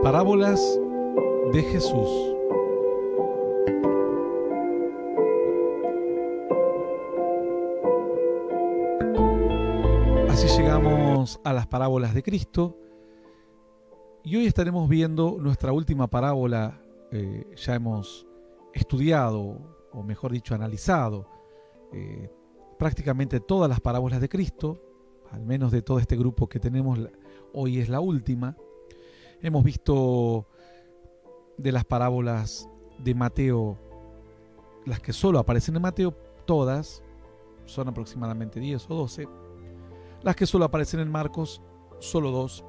Parábolas de Jesús. Así llegamos a las parábolas de Cristo y hoy estaremos viendo nuestra última parábola. Ya hemos estudiado, o mejor dicho, analizado prácticamente todas las parábolas de Cristo, al menos de todo este grupo que tenemos, hoy es la última. Hemos visto de las parábolas de Mateo, las que solo aparecen en Mateo, todas, son aproximadamente 10 o 12. Las que solo aparecen en Marcos, solo 2.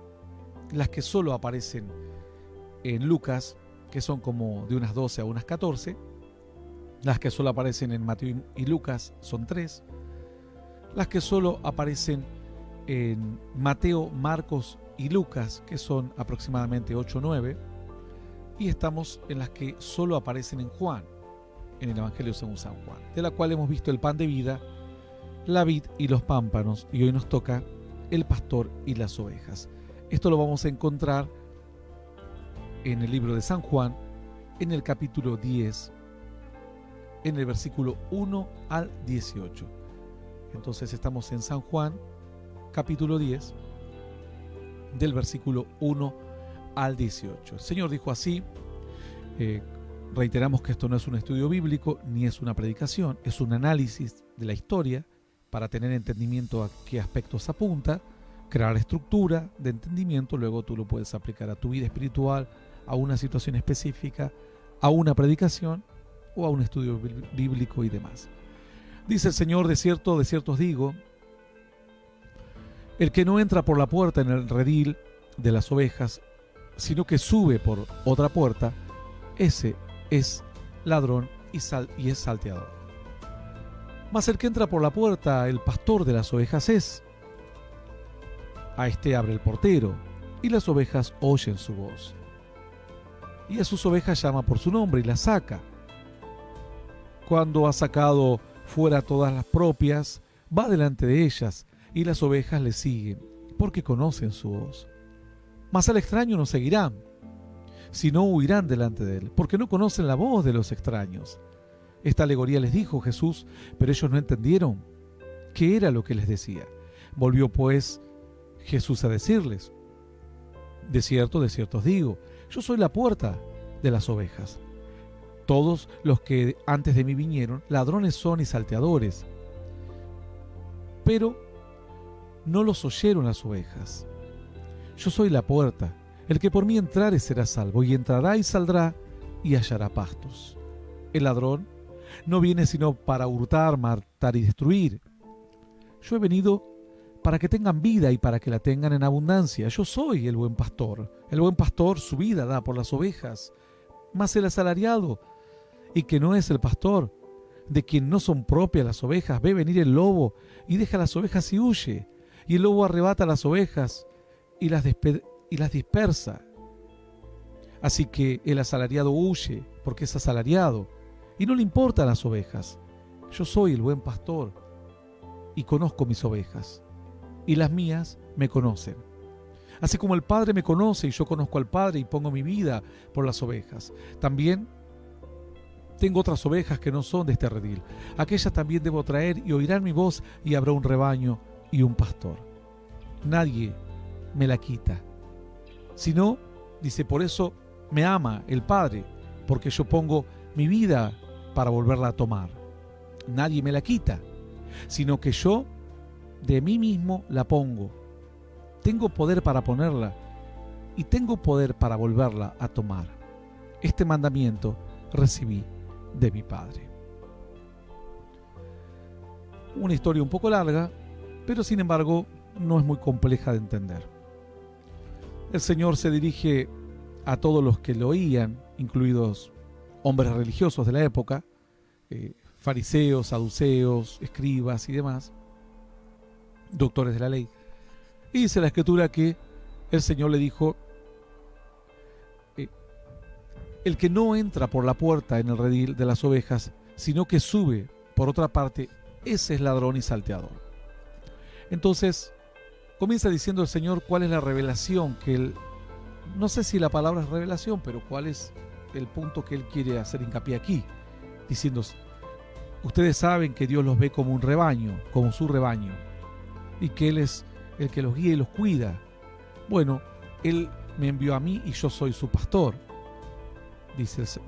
Las que solo aparecen en Lucas, que son como de unas 12 a unas 14. Las que solo aparecen en Mateo y Lucas son 3. Las que solo aparecen en Mateo, Marcos y Lucas, que son aproximadamente 8 o 9. Y estamos en las que solo aparecen en Juan, en el Evangelio según San Juan, de la cual hemos visto el pan de vida, la vid y los pámpanos, y hoy nos toca el pastor y las ovejas. Esto lo vamos a encontrar en el libro de San Juan, en el capítulo 10, en el versículo 1 al 18. Entonces estamos en San Juan, capítulo 10, del versículo 1 al 18. El Señor dijo así, reiteramos que esto no es un estudio bíblico, ni es una predicación, es un análisis de la historia, para tener entendimiento a qué aspectos apunta, crear estructura de entendimiento, luego tú lo puedes aplicar a tu vida espiritual, a una situación específica, a una predicación o a un estudio bíblico y demás. Dice el Señor, de cierto os digo, el que no entra por la puerta en el redil de las ovejas, sino que sube por otra puerta, ese es ladrón y es salteador. Mas el que entra por la puerta, el pastor de las ovejas es. A este abre el portero, y las ovejas oyen su voz. Y a sus ovejas llama por su nombre y las saca. Cuando ha sacado fuera todas las propias, va delante de ellas, y las ovejas le siguen, porque conocen su voz. Mas al extraño no seguirán, sino huirán delante de él, porque no conocen la voz de los extraños. Esta alegoría les dijo Jesús, pero ellos no entendieron qué era lo que les decía. Volvió pues Jesús a decirles, de cierto os digo, yo soy la puerta de las ovejas. Todos los que antes de mí vinieron, ladrones son y salteadores, pero no los oyeron las ovejas. Yo soy la puerta, el que por mí entrare será salvo, y entrará y saldrá y hallará pastos. El ladrón no viene sino para hurtar, matar y destruir. Yo he venido para que tengan vida y para que la tengan en abundancia. Yo soy el buen pastor. El buen pastor su vida da por las ovejas. Mas el asalariado, y que no es el pastor, de quien no son propias las ovejas, ve venir el lobo y deja las ovejas y huye. Y el lobo arrebata las ovejas y las dispersa. Así que el asalariado huye porque es asalariado y no le importan las ovejas. Yo soy el buen pastor y conozco mis ovejas, y las mías me conocen. Así como el Padre me conoce y yo conozco al Padre y pongo mi vida por las ovejas. También tengo otras ovejas que no son de este redil. Aquellas también debo traer y oirán mi voz, y habrá un rebaño y un pastor. Nadie me la quita. Sino, dice, por eso me ama el Padre, porque yo pongo mi vida para volverla a tomar. Nadie me la quita, sino que yo de mí mismo la pongo. Tengo poder para ponerla y tengo poder para volverla a tomar. Este mandamiento recibí de mi Padre. Una historia un poco larga, pero sin embargo no es muy compleja de entender. El Señor se dirige a todos los que lo oían, incluidos hombres religiosos de la época, fariseos, saduceos, escribas y demás, doctores de la ley. Y dice la Escritura que el Señor le dijo, el que no entra por la puerta en el redil de las ovejas, sino que sube por otra parte, ese es ladrón y salteador. Entonces, comienza diciendo el Señor cuál es la revelación que Él no sé si la palabra es revelación, pero cuál es el punto que él quiere hacer hincapié aquí, diciendo, ustedes saben que Dios los ve como un rebaño, como su rebaño, y que Él es el que los guía y los cuida. Bueno, Él me envió a mí y yo soy su pastor,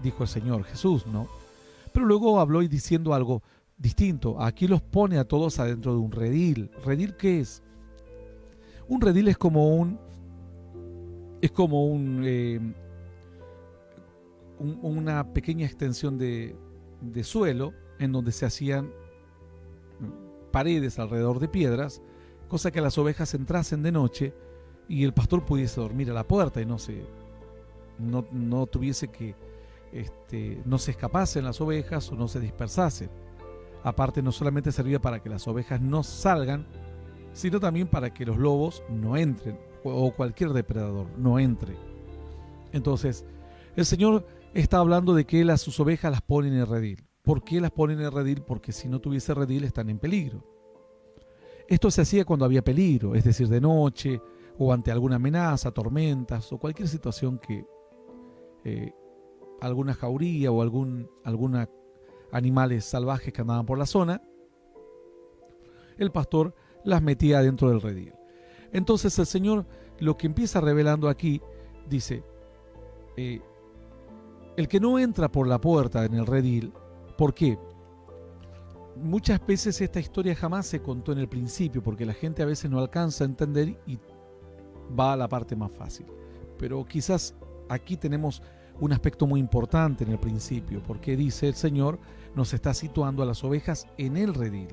dijo el Señor Jesús, ¿no? Pero luego habló y diciendo algo distinto. Aquí los pone a todos adentro de un redil. ¿Redil qué es? Un redil es como una pequeña extensión de suelo en donde se hacían paredes alrededor de piedras, cosa que las ovejas entrasen de noche y el pastor pudiese dormir a la puerta y no tuviese que no se escapasen las ovejas o no se dispersasen. Aparte, no solamente servía para que las ovejas no salgan, sino también para que los lobos no entren o cualquier depredador no entre. Entonces, el Señor está hablando de que Él a sus ovejas las pone en el redil. ¿Por qué las pone en el redil? Porque si no tuviese redil están en peligro. Esto se hacía cuando había peligro, es decir, de noche o ante alguna amenaza, tormentas o cualquier situación que alguna jauría o alguna animales salvajes que andaban por la zona, el pastor las metía dentro del redil. Entonces el Señor lo que empieza revelando aquí, dice, el que no entra por la puerta en el redil, ¿por qué? Muchas veces esta historia jamás se contó en el principio, porque la gente a veces no alcanza a entender y va a la parte más fácil. Pero quizás aquí tenemos un aspecto muy importante en el principio, porque dice el Señor, nos está situando a las ovejas en el redil.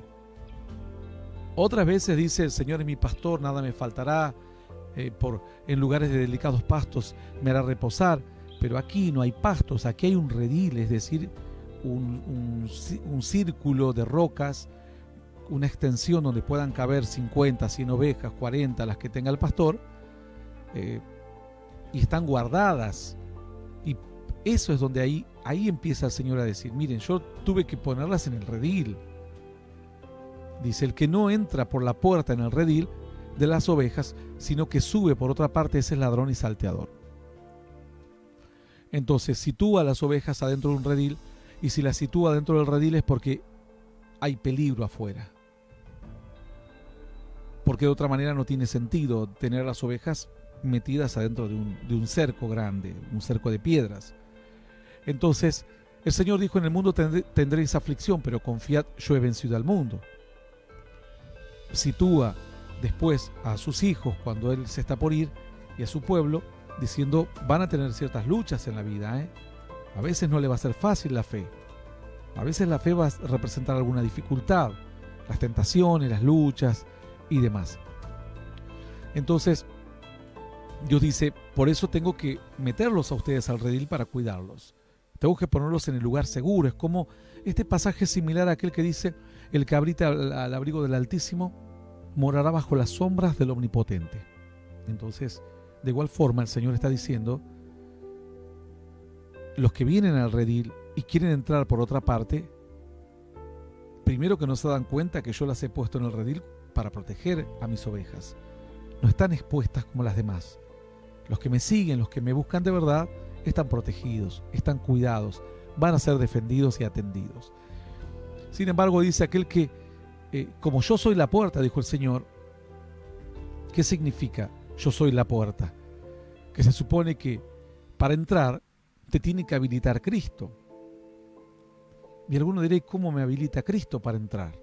Otras veces dice, el Señor es mi pastor, nada me faltará, en lugares de delicados pastos me hará reposar, pero aquí no hay pastos, aquí hay un redil, es decir, un círculo de rocas, una extensión donde puedan caber 50, 100 ovejas, 40, las que tenga el pastor, y están guardadas. Y eso es donde ahí empieza el Señor a decir, miren, yo tuve que ponerlas en el redil. Dice, el que no entra por la puerta en el redil de las ovejas, sino que sube por otra parte, ese es ladrón y salteador. Entonces sitúa a las ovejas adentro de un redil, y si las sitúa dentro del redil es porque hay peligro afuera. Porque de otra manera no tiene sentido tener las ovejas metidas adentro de un cerco grande, un cerco de piedras. Entonces el Señor dijo, en el mundo tendréis aflicción, pero confiad, yo he vencido al mundo. Sitúa después a sus hijos cuando Él se está por ir y a su pueblo, diciendo, van a tener ciertas luchas en la vida, A veces no le va a ser fácil la fe. A veces la fe va a representar alguna dificultad, las tentaciones, las luchas y demás. Entonces, Dios dice, por eso tengo que meterlos a ustedes al redil para cuidarlos. Tengo que ponerlos en el lugar seguro. Es como este pasaje es similar a aquel que dice, el que habita al abrigo del Altísimo morará bajo las sombras del Omnipotente. Entonces, de igual forma, el Señor está diciendo, los que vienen al redil y quieren entrar por otra parte, primero que no se dan cuenta que yo las he puesto en el redil para proteger a mis ovejas. No están expuestas como las demás. Los que me siguen, los que me buscan de verdad, están protegidos, están cuidados, van a ser defendidos y atendidos. Sin embargo, dice aquel que, como yo soy la puerta, dijo el Señor, ¿qué significa yo soy la puerta? Que se supone que para entrar te tiene que habilitar Cristo. Y alguno dirá, ¿cómo me habilita Cristo para entrar?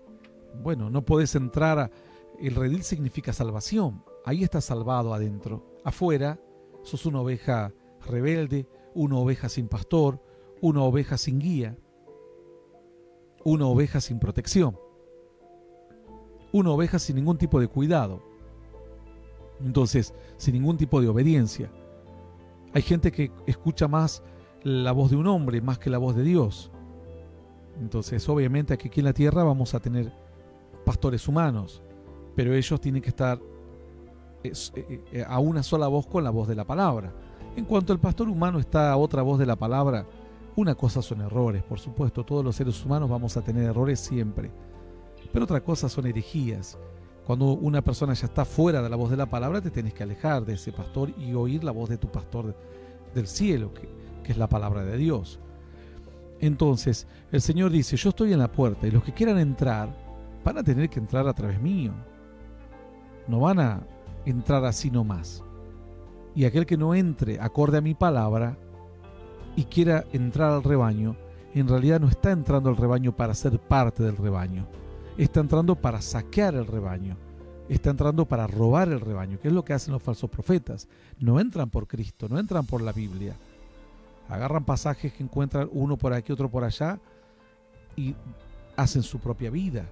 Bueno, no podés entrar, el redil significa salvación, ahí estás salvado adentro. Afuera sos una oveja rebelde, una oveja sin pastor, una oveja sin guía, una oveja sin protección, una oveja sin ningún tipo de cuidado. Entonces, sin ningún tipo de obediencia. Hay gente que escucha más la voz de un hombre más que la voz de Dios. Entonces, obviamente aquí en la tierra vamos a tener pastores humanos, pero ellos tienen que estar a una sola voz con la voz de la palabra. En cuanto al pastor humano está a otra voz de la palabra, una cosa son errores, por supuesto, todos los seres humanos vamos a tener errores siempre, pero otra cosa son herejías, Cuando una persona ya está fuera de la voz de la palabra, te tenés que alejar de ese pastor y oír la voz de tu pastor del cielo, que es la palabra de Dios. Entonces, el Señor dice, yo estoy en la puerta y los que quieran entrar van a tener que entrar a través mío. No van a entrar así nomás. Y aquel que no entre acorde a mi palabra y quiera entrar al rebaño, en realidad no está entrando al rebaño para ser parte del rebaño. Está entrando para saquear el rebaño. Está entrando para robar el rebaño, que es lo que hacen los falsos profetas. No entran por Cristo, no entran por la Biblia. Agarran pasajes que encuentran uno por aquí, otro por allá, y hacen su propia vida.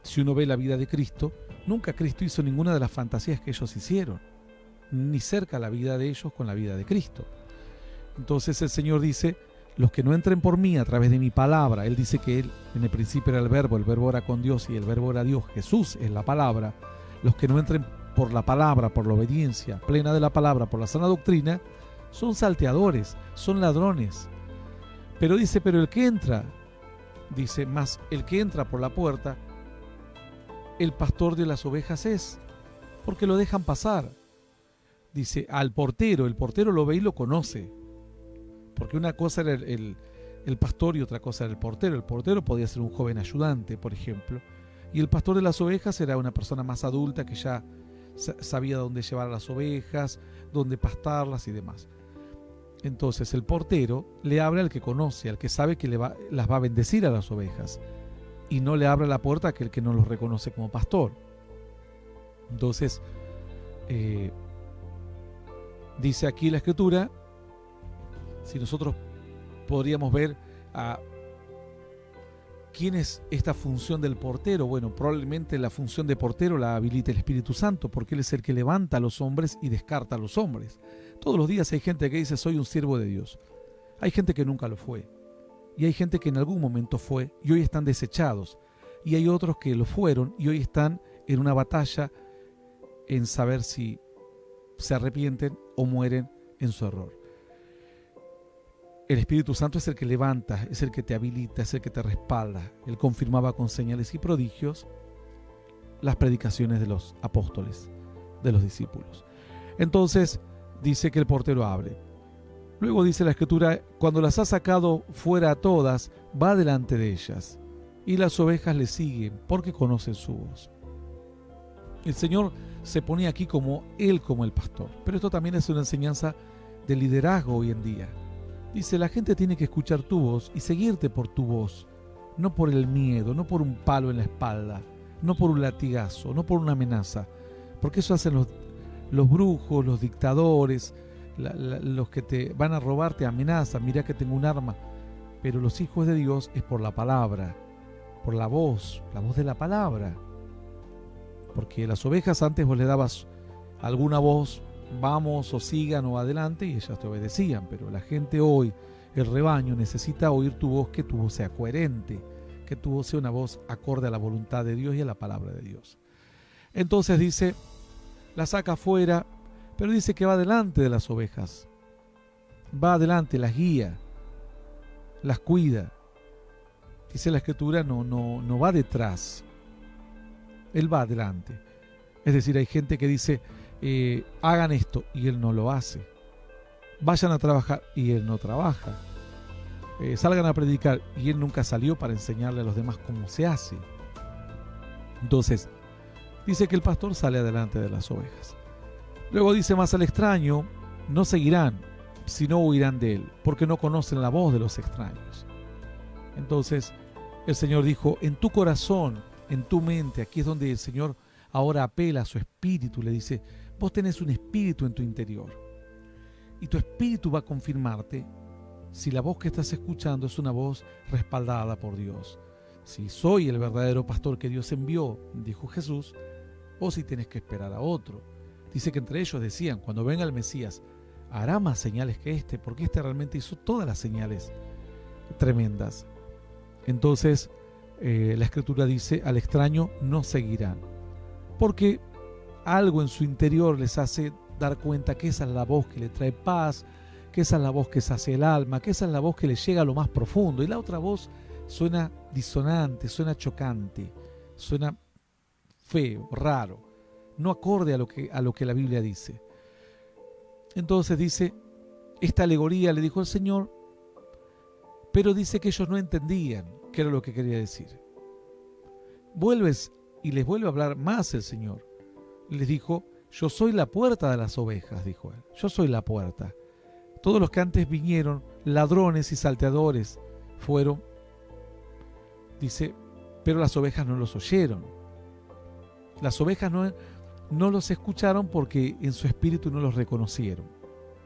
Si uno ve la vida de Cristo, nunca Cristo hizo ninguna de las fantasías que ellos hicieron, ni cerca la vida de ellos con la vida de Cristo. Entonces el Señor dice, los que no entren por mí a través de mi palabra, Él dice que Él en el principio era el verbo era con Dios y el verbo era Dios, Jesús es la palabra. Los que no entren por la palabra, por la obediencia plena de la palabra, por la sana doctrina, son salteadores, son ladrones. Pero dice, pero el que entra, dice, más el que entra por la puerta, el pastor de las ovejas es, porque lo dejan pasar. Dice, al portero, el portero lo ve y lo conoce. Porque una cosa era el pastor y otra cosa era el portero. El portero podía ser un joven ayudante, por ejemplo. Y el pastor de las ovejas era una persona más adulta que ya sabía dónde llevar a las ovejas, dónde pastarlas y demás. Entonces el portero le abre al que conoce, al que sabe que las va a bendecir a las ovejas. Y no le abre la puerta a aquel que no los reconoce como pastor. Entonces, dice aquí la Escritura, si nosotros podríamos ver a quién es esta función del portero, bueno, probablemente la función de portero la habilita el Espíritu Santo, porque Él es el que levanta a los hombres y descarta a los hombres. Todos los días hay gente que dice, soy un siervo de Dios. Hay gente que nunca lo fue. Y hay gente que en algún momento fue y hoy están desechados. Y hay otros que lo fueron y hoy están en una batalla en saber si se arrepienten o mueren en su error. El Espíritu Santo es el que levanta, es el que te habilita, es el que te respalda. Él confirmaba con señales y prodigios las predicaciones de los apóstoles, de los discípulos. Entonces dice que el portero abre. Luego dice la Escritura, cuando las ha sacado fuera a todas, va delante de ellas, y las ovejas le siguen, porque conocen su voz. El Señor se ponía aquí como Él, como el pastor, pero esto también es una enseñanza de liderazgo hoy en día. Dice, la gente tiene que escuchar tu voz y seguirte por tu voz, no por el miedo, no por un palo en la espalda, no por un latigazo, no por una amenaza, porque eso hacen los brujos, los dictadores, los que te van a robar te amenazan, mirá que tengo un arma. Pero los hijos de Dios es por la palabra, por la voz de la palabra. Porque las ovejas antes vos le dabas alguna voz, vamos o sigan o adelante, y ellas te obedecían. Pero la gente hoy, el rebaño, necesita oír tu voz, que tu voz sea coherente, que tu voz sea una voz acorde a la voluntad de Dios y a la palabra de Dios. Entonces dice, la saca afuera, pero dice que va delante de las ovejas. Va adelante, las guía, las cuida. Dice la Escritura, no va detrás. Él va adelante. Es decir, hay gente que dice, hagan esto, y Él no lo hace. Vayan a trabajar, y Él no trabaja. Salgan a predicar, y Él nunca salió para enseñarle a los demás cómo se hace. Entonces, dice que el pastor sale adelante de las ovejas. Luego dice, más al extraño no seguirán, sino huirán de él, porque no conocen la voz de los extraños. Entonces el Señor dijo, en tu corazón, en tu mente, aquí es donde el Señor ahora apela a su espíritu, le dice, vos tenés un espíritu en tu interior, y tu espíritu va a confirmarte si la voz que estás escuchando es una voz respaldada por Dios. Si soy el verdadero pastor que Dios envió, dijo Jesús, o si tenés que esperar a otro. Dice que entre ellos decían, cuando venga el Mesías, hará más señales que este, porque este realmente hizo todas las señales tremendas. Entonces, la Escritura dice, al extraño no seguirán, porque algo en su interior les hace dar cuenta que esa es la voz que le trae paz, que esa es la voz que sacia el alma, que esa es la voz que le llega a lo más profundo, y la otra voz suena disonante, suena chocante, suena feo, raro, no acorde a lo que la Biblia dice. Entonces dice, esta alegoría le dijo el Señor, pero dice que ellos no entendían qué era lo que quería decir. Vuelves y les vuelve a hablar más el Señor. Les dijo, yo soy la puerta de las ovejas, dijo él. Yo soy la puerta. Todos los que antes vinieron, ladrones y salteadores, fueron, dice, pero las ovejas no los oyeron. Las ovejas no los escucharon porque en su espíritu no los reconocieron.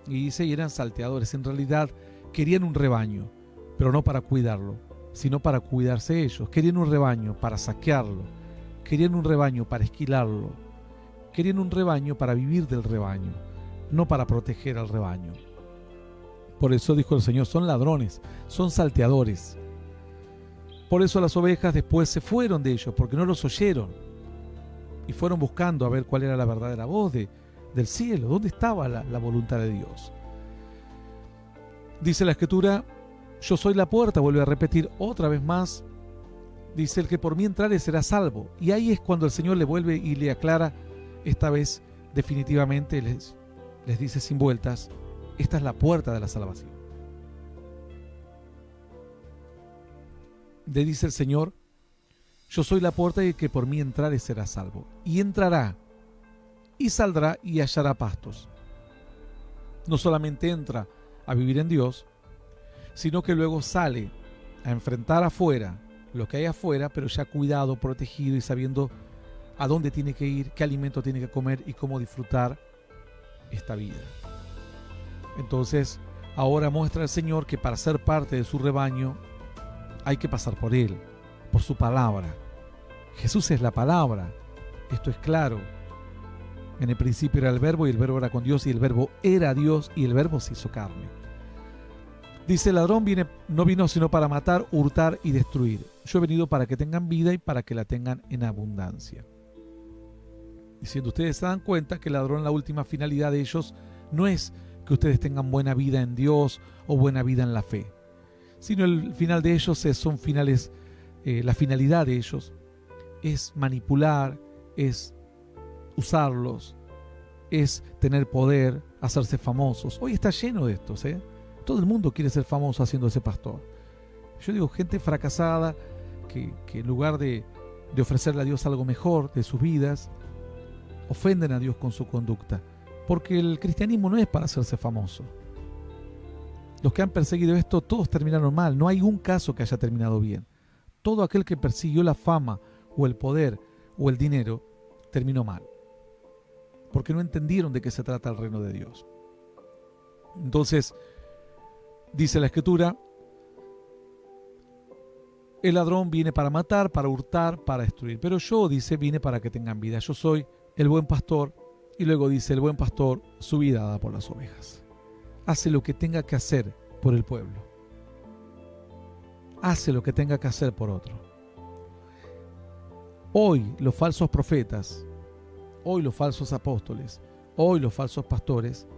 Y dice, y eran salteadores. En realidad querían un rebaño, pero no para cuidarlo, sino para cuidarse ellos. Querían un rebaño para saquearlo. Querían un rebaño para esquilarlo. Querían un rebaño para vivir del rebaño, no para proteger al rebaño. Por eso dijo el Señor, son ladrones, son salteadores. Por eso las ovejas después se fueron de ellos, porque no los oyeron. Y fueron buscando a ver cuál era la verdadera voz del cielo, dónde estaba la voluntad de Dios. Dice la Escritura, yo soy la puerta, vuelve a repetir otra vez más. Dice, el que por mí entrare será salvo. Y ahí es cuando el Señor le vuelve y le aclara, esta vez definitivamente les dice sin vueltas, esta es la puerta de la salvación. Le dice el Señor, yo soy la puerta y el que por mí entrare será salvo. Y entrará, y saldrá y hallará pastos. No solamente entra a vivir en Dios, sino que luego sale a enfrentar afuera lo que hay afuera, pero ya cuidado, protegido y sabiendo a dónde tiene que ir, qué alimento tiene que comer y cómo disfrutar esta vida. Entonces, ahora muestra el Señor que para ser parte de su rebaño hay que pasar por Él, por su palabra. Jesús es la palabra, esto es claro. En el principio era el Verbo y el Verbo era con Dios y el Verbo era Dios y el Verbo se hizo carne. Dice, el ladrón no vino sino para matar, hurtar y destruir. Yo he venido para que tengan vida y para que la tengan en abundancia. Diciendo, ustedes se dan cuenta que el ladrón, la última finalidad de ellos no es que ustedes tengan buena vida en Dios o buena vida en la fe, sino el final de ellos son finales, la finalidad de ellos es manipular, es usarlos, es tener poder, hacerse famosos. Hoy está lleno de estos, todo el mundo quiere ser famoso haciéndose pastor. Yo digo, gente fracasada que en lugar de ofrecerle a Dios algo mejor de sus vidas, ofenden a Dios con su conducta, porque el cristianismo no es para hacerse famoso. Los que han perseguido esto, todos terminaron mal. No hay un caso que haya terminado bien. Todo aquel que persiguió la fama o el poder o el dinero terminó mal, porque no entendieron de qué se trata el reino de Dios. Entonces, dice la Escritura, el ladrón viene para matar, para hurtar, para destruir, pero yo, dice, vine para que tengan vida. Yo soy el buen pastor. Y luego dice, el buen pastor su vida da por las ovejas. Hace lo que tenga que hacer por el pueblo. Hace lo que tenga que hacer por otro. Hoy los falsos profetas, hoy los falsos apóstoles, hoy los falsos pastores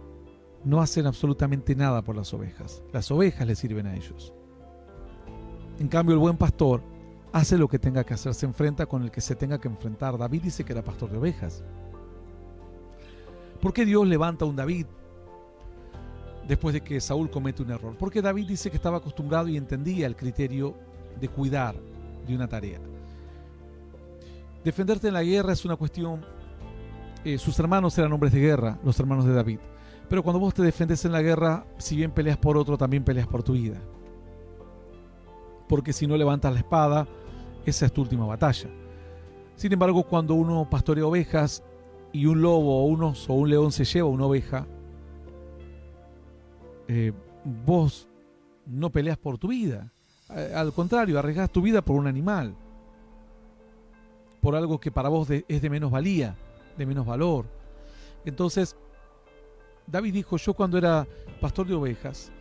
no hacen absolutamente nada por las ovejas. Las ovejas les sirven a ellos. En cambio, el buen pastor hace lo que tenga que hacer, se enfrenta con el que se tenga que enfrentar. David dice que era pastor de ovejas. ¿Por qué Dios levanta a un David después de que Saúl comete un error? Porque David dice que estaba acostumbrado y entendía el criterio de cuidar de una tarea. Defenderte en la guerra es una cuestión. Sus hermanos eran hombres de guerra, los hermanos de David. Pero cuando vos te defendes en la guerra, si bien peleas por otro, también peleas por tu vida. Porque si no levantas la espada, esa es tu última batalla. Sin embargo, cuando uno pastorea ovejas y un lobo o un oso o un león se lleva una oveja, vos no peleas por tu vida. Al contrario, arriesgás tu vida por un animal, por algo que para vos es de menos valía, de menos valor. Entonces, David dijo, yo cuando era pastor de ovejas,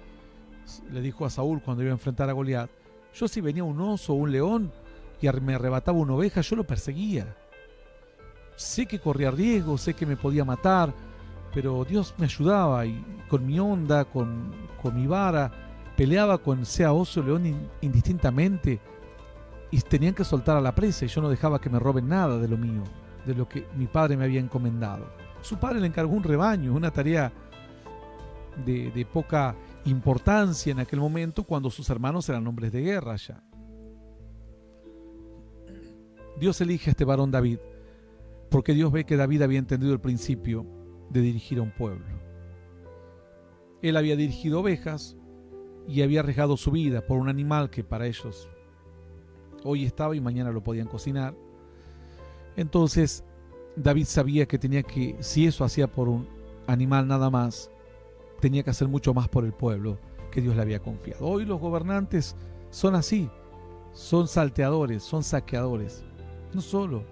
le dijo a Saúl cuando iba a enfrentar a Goliat, yo si venía un oso o un león y me arrebataba una oveja, yo lo perseguía. Sé que corría riesgo, sé que me podía matar, pero Dios me ayudaba y con mi onda, con mi vara, peleaba con sea oso o león indistintamente y tenían que soltar a la presa y yo no dejaba que me roben nada de lo mío. de lo que mi padre me había encomendado. Su padre le encargó un rebaño, una tarea de poca importancia en aquel momento, cuando sus hermanos eran hombres de guerra ya. Dios elige a este varón David porque Dios ve que David había entendido el principio de dirigir a un pueblo. Él había dirigido ovejas y había arriesgado su vida por un animal que para ellos hoy estaba y mañana lo podían cocinar. Entonces David sabía que tenía que, si eso hacía por un animal nada más, tenía que hacer mucho más por el pueblo que Dios le había confiado. Hoy los gobernantes son así, son salteadores, son saqueadores. No solo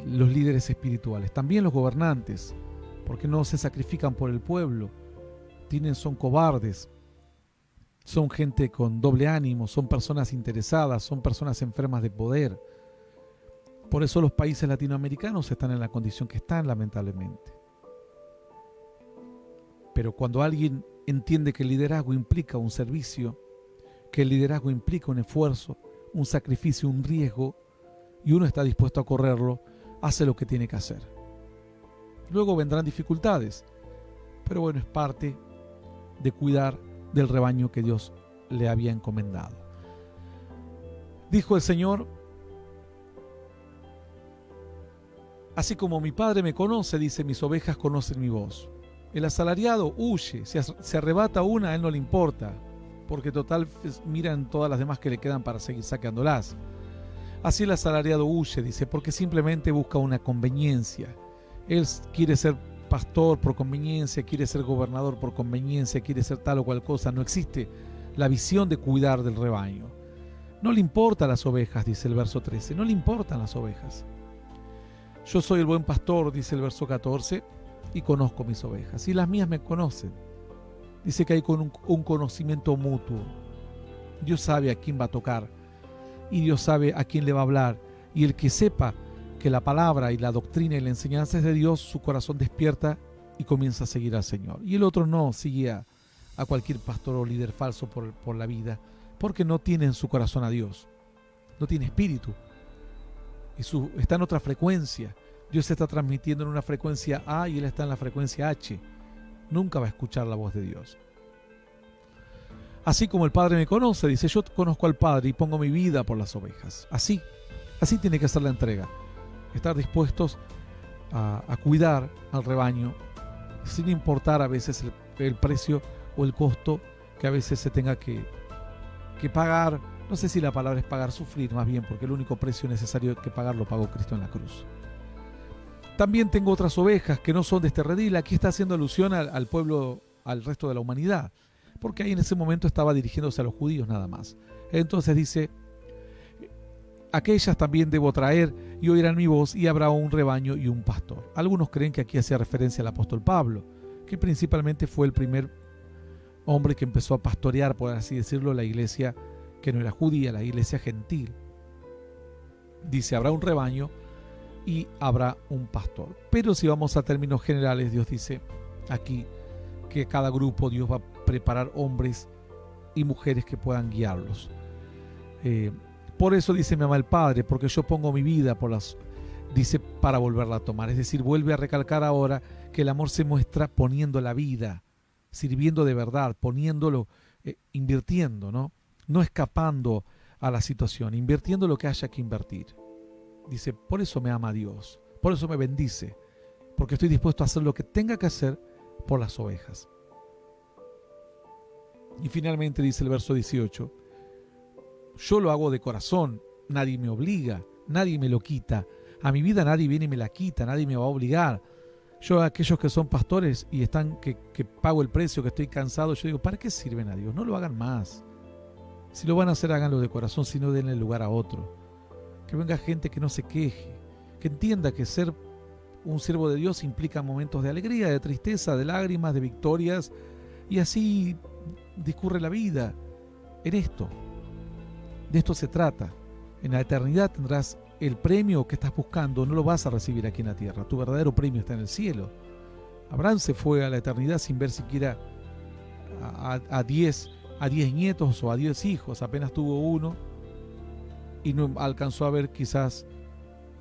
los líderes espirituales, también los gobernantes, porque no se sacrifican por el pueblo, son cobardes, son gente con doble ánimo, son personas interesadas, son personas enfermas de poder. Por eso los países latinoamericanos están en la condición que están, lamentablemente. Pero cuando alguien entiende que el liderazgo implica un servicio, que el liderazgo implica un esfuerzo, un sacrificio, un riesgo, y uno está dispuesto a correrlo, hace lo que tiene que hacer. Luego vendrán dificultades, pero bueno, es parte de cuidar del rebaño que Dios le había encomendado. Dijo el Señor: así como mi Padre me conoce, dice, mis ovejas conocen mi voz. El asalariado huye, se arrebata una, a él no le importa, porque total miran todas las demás que le quedan para seguir saqueándolas. Así el asalariado huye, dice, porque simplemente busca una conveniencia. Él quiere ser pastor por conveniencia, quiere ser gobernador por conveniencia, quiere ser tal o cual cosa. No existe la visión de cuidar del rebaño. No le importan las ovejas, dice el verso 13, no le importan las ovejas. Yo soy el buen pastor, dice el verso 14, y conozco mis ovejas, y las mías me conocen. Dice que hay un conocimiento mutuo. Dios sabe a quién va a tocar, y Dios sabe a quién le va a hablar, y el que sepa que la palabra y la doctrina y la enseñanza es de Dios, su corazón despierta y comienza a seguir al Señor. Y el otro no, sigue a cualquier pastor o líder falso por la vida, porque no tiene en su corazón a Dios, no tiene espíritu, y está en otra frecuencia. Dios se está transmitiendo en una frecuencia A y él está en la frecuencia H. Nunca va a escuchar la voz de Dios. Así como el Padre me conoce, dice, yo conozco al Padre y pongo mi vida por las ovejas. Así tiene que ser la entrega. Estar dispuestos a cuidar al rebaño, sin importar a veces el precio o el costo que a veces se tenga que pagar. No sé si la palabra es pagar, sufrir más bien, porque el único precio necesario que pagar lo pagó Cristo en la cruz. También tengo otras ovejas que no son de este redil. Aquí está haciendo alusión al pueblo, al resto de la humanidad, porque ahí en ese momento estaba dirigiéndose a los judíos nada más. Entonces dice, aquellas también debo traer y oirán mi voz, y habrá un rebaño y un pastor. Algunos creen que aquí hacía referencia al apóstol Pablo, que principalmente fue el primer hombre que empezó a pastorear, por así decirlo, la iglesia que no era judía, la iglesia gentil. Dice, habrá un rebaño y habrá un pastor. Pero si vamos a términos generales, Dios dice aquí que cada grupo Dios va a preparar hombres y mujeres que puedan guiarlos. Por eso dice, me ama el Padre, porque yo pongo mi vida dice, para volverla a tomar. Es decir, vuelve a recalcar ahora que el amor se muestra poniendo la vida, sirviendo de verdad, poniéndolo, invirtiendo, no escapando a la situación, invirtiendo lo que haya que invertir. Dice, por eso me ama Dios, por eso me bendice, porque estoy dispuesto a hacer lo que tenga que hacer por las ovejas. Y finalmente dice el verso 18, yo lo hago de corazón, nadie me obliga, nadie me lo quita. A mi vida nadie viene y me la quita, nadie me va a obligar. Yo a aquellos que son pastores y están que pago el precio, que estoy cansado, yo digo, ¿para qué sirven a Dios? No lo hagan más. Si lo van a hacer, háganlo de corazón, si no, denle lugar a otro. Que venga gente que no se queje, que entienda que ser un siervo de Dios implica momentos de alegría, de tristeza, de lágrimas, de victorias, y así discurre la vida. En esto, de esto se trata. En la eternidad tendrás el premio que estás buscando, no lo vas a recibir aquí en la tierra. Tu verdadero premio está en el cielo. Abraham se fue a la eternidad sin ver siquiera a 10 nietos o a 10 hijos, apenas tuvo uno y no alcanzó a ver quizás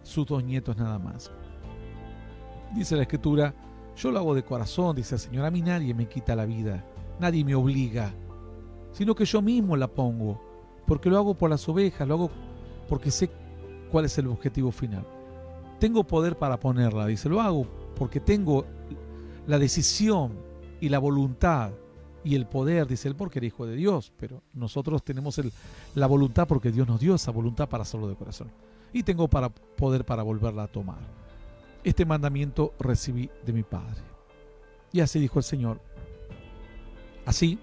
sus 2 nietos nada más. Dice la Escritura, yo lo hago de corazón, dice el Señor, a mí nadie me quita la vida, nadie me obliga, sino que yo mismo la pongo, porque lo hago por las ovejas, lo hago porque sé cuál es el objetivo final. Tengo poder para ponerla, dice, lo hago porque tengo la decisión y la voluntad y el poder, dice él, porque era hijo de Dios, pero nosotros tenemos la voluntad porque Dios nos dio esa voluntad para hacerlo de corazón. Y tengo poder para volverla a tomar. Este mandamiento recibí de mi Padre. Y así dijo el Señor. Así,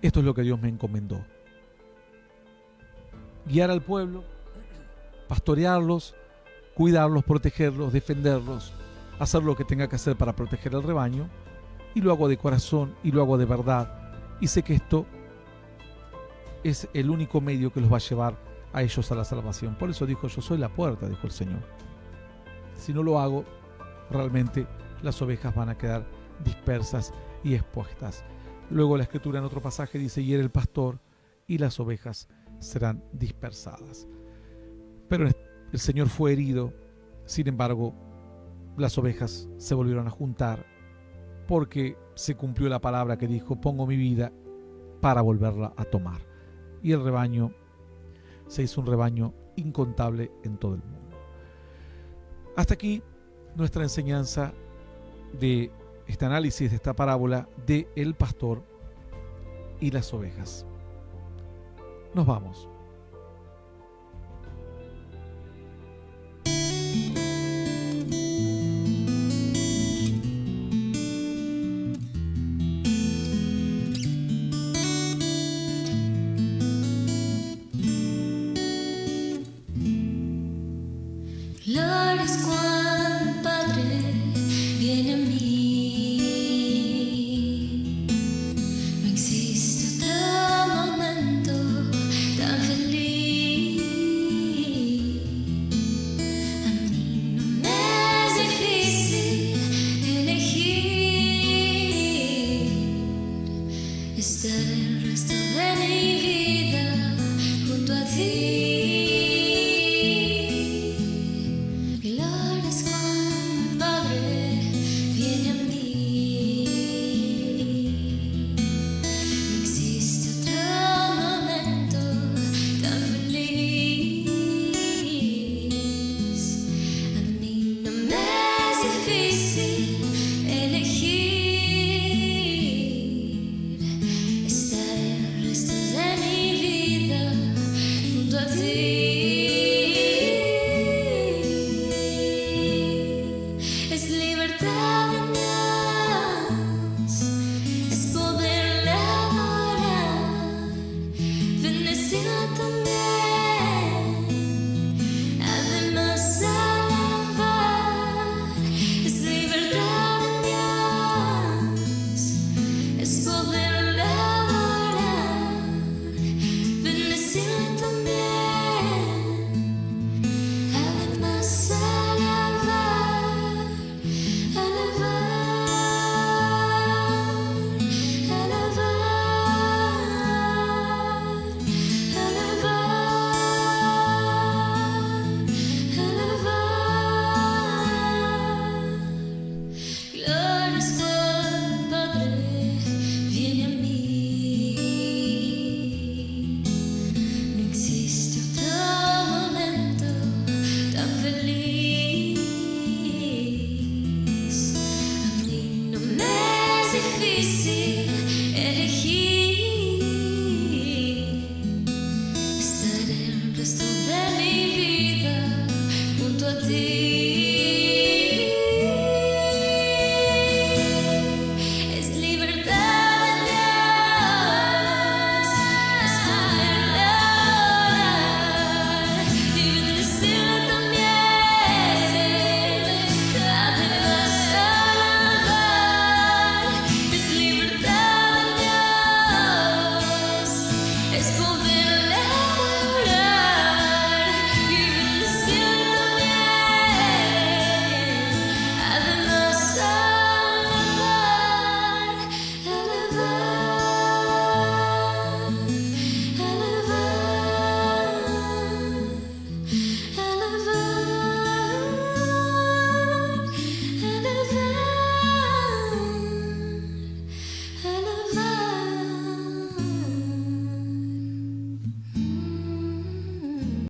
esto es lo que Dios me encomendó. Guiar al pueblo, pastorearlos, cuidarlos, protegerlos, defenderlos, hacer lo que tenga que hacer para proteger el rebaño, y lo hago de corazón y lo hago de verdad, y sé que esto es el único medio que los va a llevar a ellos a la salvación. Por eso dijo, yo soy la puerta, dijo el Señor. Si no lo hago, realmente las ovejas van a quedar dispersas y expuestas. Luego la Escritura en otro pasaje dice, y era el pastor y las ovejas serán dispersadas. Pero el Señor fue herido, sin embargo, las ovejas se volvieron a juntar porque se cumplió la palabra que dijo, pongo mi vida para volverla a tomar. Y el rebaño se hizo un rebaño incontable en todo el mundo. Hasta aquí nuestra enseñanza de este análisis de esta parábola de el pastor y las ovejas. Nos vamos. Lord is